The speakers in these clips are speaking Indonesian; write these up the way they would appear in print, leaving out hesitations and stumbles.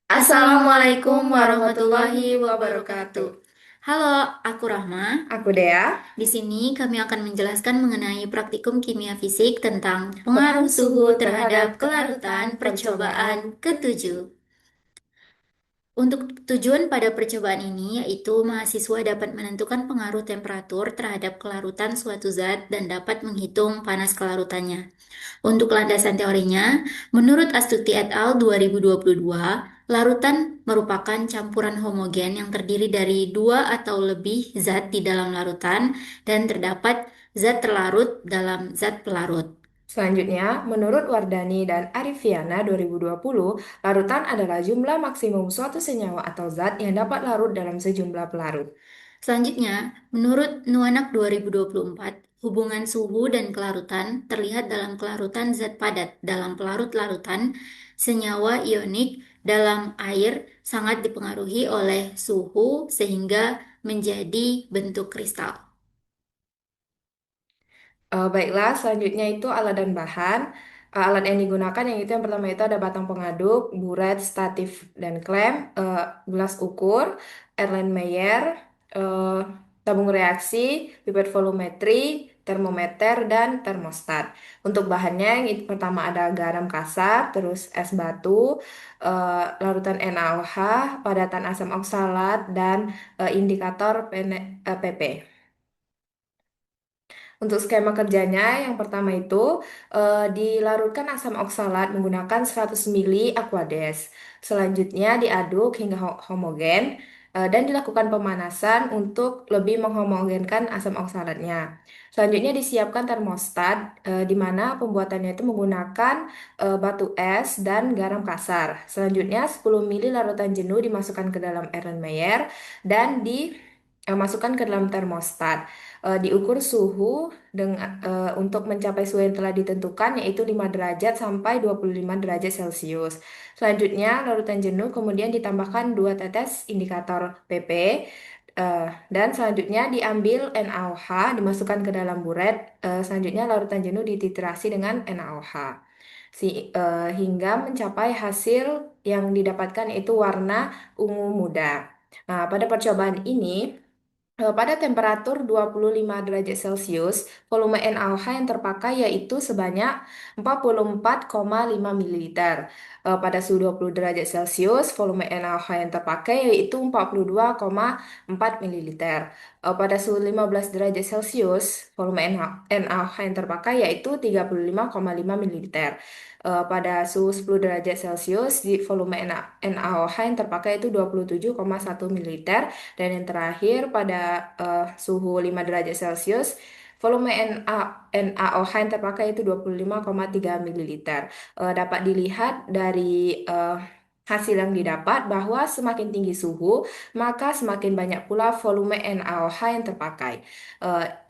Assalamualaikum warahmatullahi wabarakatuh. Halo, aku Rahma. Aku Dea. Di sini kami akan menjelaskan mengenai praktikum kimia fisik tentang pengaruh suhu terhadap kelarutan percobaan ketujuh. Untuk tujuan pada percobaan ini yaitu mahasiswa dapat menentukan pengaruh temperatur terhadap kelarutan suatu zat dan dapat menghitung panas kelarutannya. Untuk landasan teorinya, menurut Astuti et al. 2022, larutan merupakan campuran homogen yang terdiri dari dua atau lebih zat di dalam larutan dan terdapat zat terlarut dalam zat pelarut. Selanjutnya, menurut Wardani dan Arifiana 2020, larutan adalah jumlah maksimum suatu senyawa atau zat yang dapat larut dalam sejumlah pelarut. Selanjutnya, menurut Nuanak 2024, hubungan suhu dan kelarutan terlihat dalam kelarutan zat padat dalam pelarut-larutan senyawa ionik dalam air sangat dipengaruhi oleh suhu sehingga menjadi bentuk kristal. Baiklah, selanjutnya itu alat dan bahan. Alat yang digunakan yang itu yang pertama itu ada batang pengaduk, buret, statif, dan klem, gelas ukur, Erlenmeyer, eh, tabung reaksi, pipet volumetri, termometer, dan termostat. Untuk bahannya yang itu pertama ada garam kasar, terus es batu, larutan NaOH, padatan asam oksalat, dan indikator PP. Untuk skema kerjanya, yang pertama itu dilarutkan asam oksalat menggunakan 100 ml Aquades. Selanjutnya diaduk hingga homogen dan dilakukan pemanasan untuk lebih menghomogenkan asam oksalatnya. Selanjutnya disiapkan termostat di mana pembuatannya itu menggunakan batu es dan garam kasar. Selanjutnya 10 ml larutan jenuh dimasukkan ke dalam Erlenmeyer dan dimasukkan ke dalam termostat. Diukur suhu untuk mencapai suhu yang telah ditentukan yaitu 5 derajat sampai 25 derajat Celcius. Selanjutnya, larutan jenuh kemudian ditambahkan 2 tetes indikator PP dan selanjutnya diambil NaOH dimasukkan ke dalam buret. Selanjutnya larutan jenuh dititrasi dengan NaOH hingga mencapai hasil yang didapatkan yaitu warna ungu muda. Nah, pada percobaan ini pada temperatur 25 derajat Celcius, volume NaOH yang terpakai yaitu sebanyak 44,5 ml. Pada suhu 20 derajat Celcius, volume NaOH yang terpakai yaitu 42,4 ml. Pada suhu 15 derajat Celcius, volume NaOH yang terpakai yaitu 35,5 ml. Pada suhu 10 derajat Celcius, di volume NaOH yang terpakai itu 27,1 ml. Dan yang terakhir pada suhu 5 derajat Celcius, volume NaOH yang terpakai itu 25,3 ml. Dapat dilihat dari hasil yang didapat bahwa semakin tinggi suhu, maka semakin banyak pula volume NaOH yang terpakai.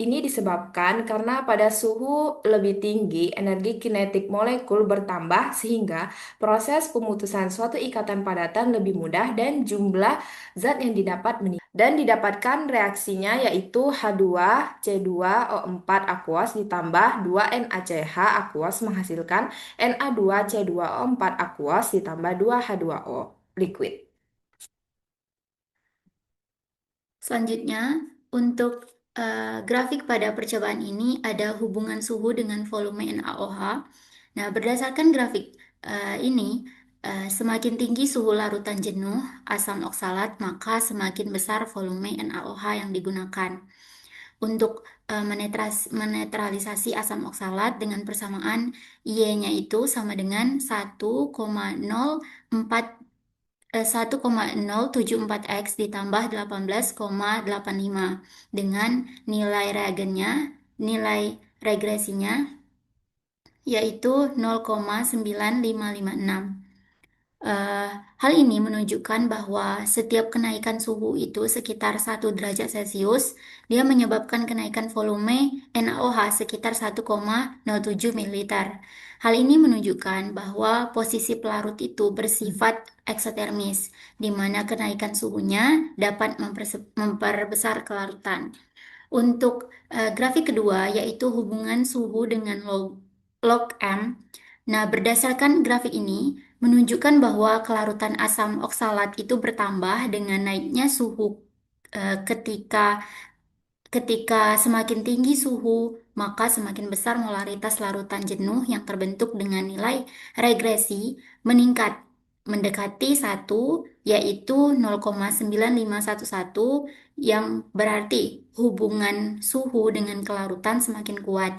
Ini disebabkan karena pada suhu lebih tinggi, energi kinetik molekul bertambah sehingga proses pemutusan suatu ikatan padatan lebih mudah dan jumlah zat yang didapat dan didapatkan reaksinya yaitu H2C2O4 aqueous ditambah 2NaCH aqueous menghasilkan Na2C2O4 aqueous ditambah 2H2O liquid. Selanjutnya, untuk grafik pada percobaan ini ada hubungan suhu dengan volume NaOH. Nah, berdasarkan grafik ini, semakin tinggi suhu larutan jenuh asam oksalat, maka semakin besar volume NaOH yang digunakan. Untuk menetralisasi asam oksalat dengan persamaan Y-nya itu sama dengan 1,074 X ditambah 18,85 dengan nilai reagennya, nilai regresinya yaitu 0,9556. Eh, Hal ini menunjukkan bahwa setiap kenaikan suhu itu sekitar 1 derajat Celcius, dia menyebabkan kenaikan volume NaOH sekitar 1,07 ml. Hal ini menunjukkan bahwa posisi pelarut itu bersifat eksotermis, di mana kenaikan suhunya dapat memperbesar kelarutan. Untuk grafik kedua, yaitu hubungan suhu dengan log M. Nah, berdasarkan grafik ini, menunjukkan bahwa kelarutan asam oksalat itu bertambah dengan naiknya suhu ketika ketika semakin tinggi suhu, maka semakin besar molaritas larutan jenuh yang terbentuk dengan nilai regresi meningkat mendekati satu, yaitu 0,9511, yang berarti hubungan suhu dengan kelarutan semakin kuat.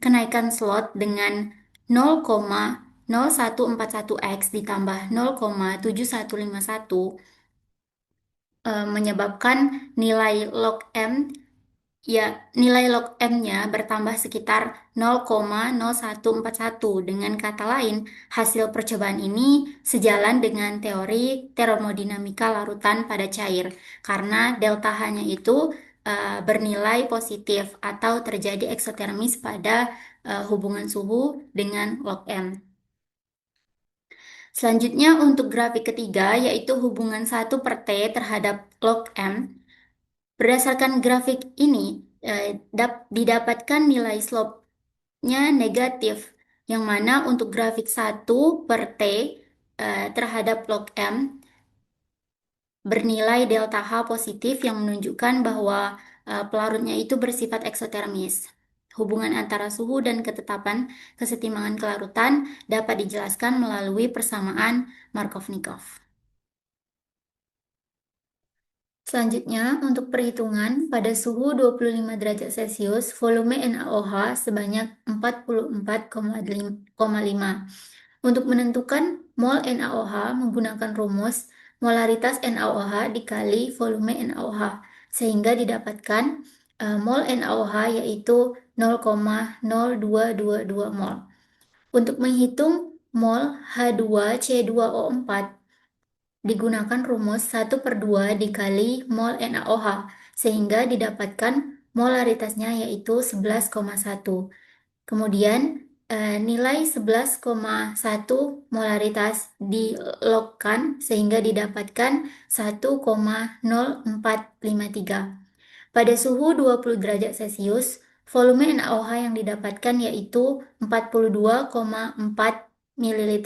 Kenaikan slot dengan 0,0141x ditambah 0,7151 menyebabkan nilai log M. Ya, nilai log M-nya bertambah sekitar 0,0141. Dengan kata lain, hasil percobaan ini sejalan dengan teori termodinamika larutan pada cair, karena delta H-nya itu bernilai positif atau terjadi eksotermis pada hubungan suhu dengan log M. Selanjutnya untuk grafik ketiga, yaitu hubungan 1/T terhadap log M. Berdasarkan grafik ini, didapatkan nilai slope-nya negatif, yang mana untuk grafik 1/T terhadap log M bernilai delta H positif yang menunjukkan bahwa pelarutnya itu bersifat eksotermis. Hubungan antara suhu dan ketetapan kesetimbangan kelarutan dapat dijelaskan melalui persamaan Markovnikov. Selanjutnya, untuk perhitungan, pada suhu 25 derajat Celcius, volume NaOH sebanyak 44,5. Untuk menentukan mol NaOH menggunakan rumus molaritas NaOH dikali volume NaOH, sehingga didapatkan mol NaOH yaitu 0,0222 mol. Untuk menghitung mol H2C2O4, digunakan rumus 1/2 dikali mol NaOH, sehingga didapatkan molaritasnya yaitu 11,1. Kemudian nilai 11,1 molaritas dilogkan sehingga didapatkan 1,0453. Pada suhu 20 derajat Celcius, volume NaOH yang didapatkan yaitu 42,4 ml.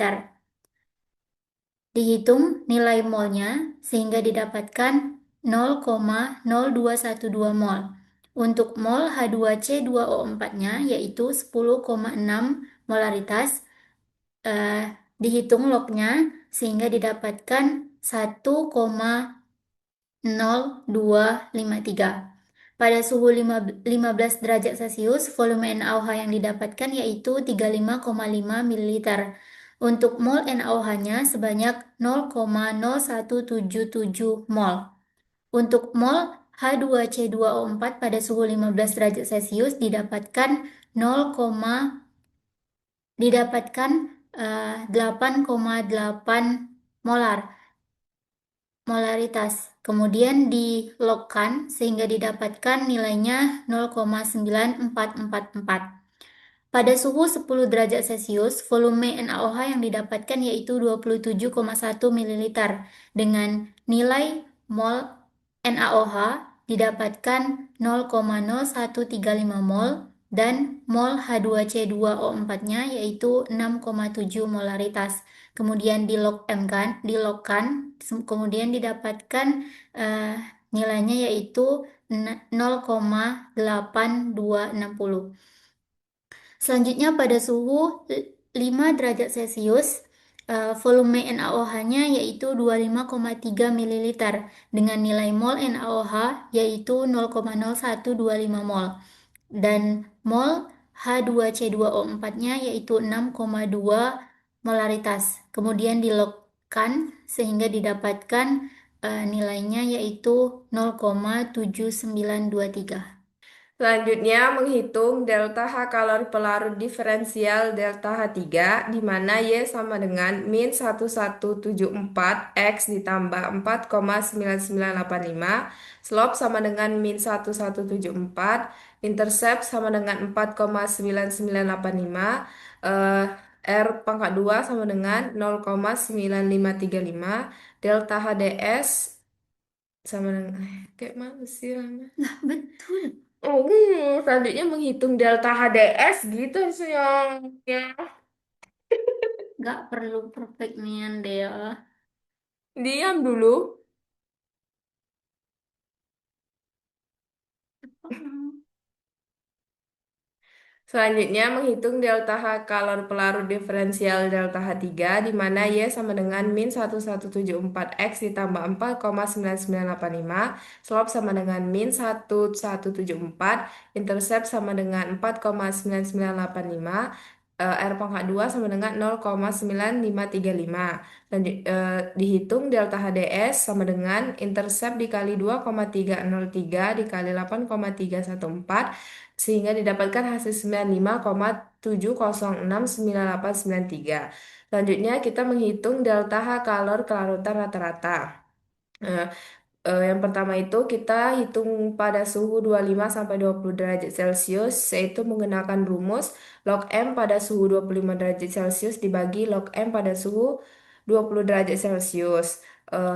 Dihitung nilai molnya sehingga didapatkan 0,0212 mol. Untuk mol H2C2O4-nya yaitu 10,6 molaritas, dihitung lognya sehingga didapatkan 1,0253. Pada suhu 15 derajat Celcius, volume NaOH yang didapatkan yaitu 35,5 ml. Untuk mol NaOH-nya sebanyak 0,0177 mol. Untuk mol H2C2O4 pada suhu 15 derajat Celcius didapatkan 8,8 molar molaritas. Kemudian dilogkan sehingga didapatkan nilainya 0,9444. Pada suhu 10 derajat Celcius, volume NaOH yang didapatkan yaitu 27,1 ml. Dengan nilai mol NaOH didapatkan 0,0135 mol dan mol H2C2O4-nya yaitu 6,7 molaritas. Kemudian dilogkan, kemudian didapatkan eh, nilainya yaitu 0,8260. Selanjutnya pada suhu 5 derajat Celcius, volume NaOH-nya yaitu 25,3 ml dengan nilai mol NaOH yaitu 0,0125 mol dan mol H2C2O4-nya yaitu 6,2 molaritas. Kemudian dilogkan sehingga didapatkan nilainya yaitu 0,7923. Selanjutnya, menghitung delta H kalori pelarut diferensial delta H3, di mana Y sama dengan min 1174 X ditambah 4,9985, slope sama dengan min 1174, intercept sama dengan 4,9985, eh, R pangkat 2 sama dengan 0,9535, delta HDS sama dengan, kayak mana sih Lama? Nah, betul. Oh, selanjutnya menghitung delta HDS gitu sih yang ya. Nggak perlu perfect nian deh ya. Diam dulu. Selanjutnya, menghitung delta H kalor pelarut diferensial delta H3, di mana Y sama dengan min 1174 X ditambah 4,9985, slope sama dengan min 1174, intercept sama dengan 4,9985, R pangkat 2 sama dengan 0,9535. Dihitung delta HDS sama dengan intercept dikali 2,303 dikali 8,314, sehingga didapatkan hasil 95,7069893. Selanjutnya kita menghitung delta H kalor kelarutan rata-rata. Eh, yang pertama itu kita hitung pada suhu 25 sampai 20 derajat Celcius, yaitu menggunakan rumus log M pada suhu 25 derajat Celcius dibagi log M pada suhu 20 derajat Celcius,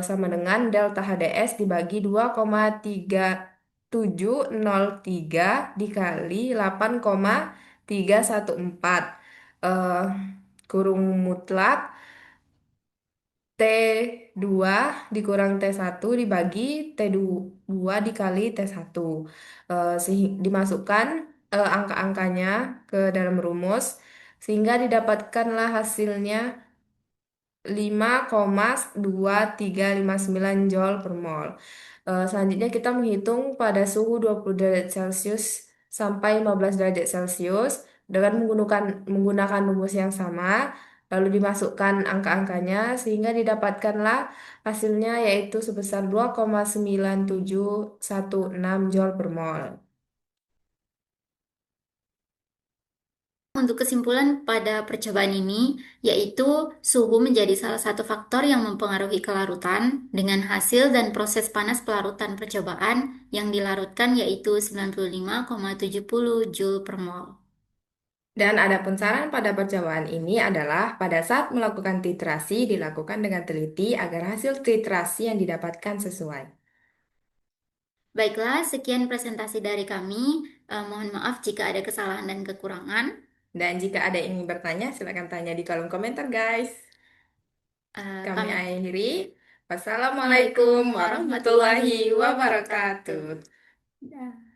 sama dengan delta HDS dibagi 2,3703 dikali 8,314, eh, kurung mutlak T2 dikurang T1 dibagi T2 dikali T1. Dimasukkan angka-angkanya ke dalam rumus, sehingga didapatkanlah hasilnya 5,2359 Joule per mol. Selanjutnya kita menghitung pada suhu 20 derajat Celcius sampai 15 derajat Celcius dengan menggunakan rumus yang sama, lalu dimasukkan angka-angkanya sehingga didapatkanlah hasilnya yaitu sebesar 2,9716 Joule per mol. Untuk kesimpulan pada percobaan ini, yaitu suhu menjadi salah satu faktor yang mempengaruhi kelarutan dengan hasil dan proses panas pelarutan percobaan yang dilarutkan yaitu 95,70 Joule per mol. Dan adapun saran pada percobaan ini adalah pada saat melakukan titrasi dilakukan dengan teliti agar hasil titrasi yang didapatkan sesuai. Baiklah, sekian presentasi dari kami. Mohon maaf jika ada kesalahan dan kekurangan. Dan jika ada yang ingin bertanya, silakan tanya di kolom komentar, guys. Kami Kami akhiri. Assalamualaikum Wassalamualaikum warahmatullahi warahmatullahi wabarakatuh. wabarakatuh. Ya.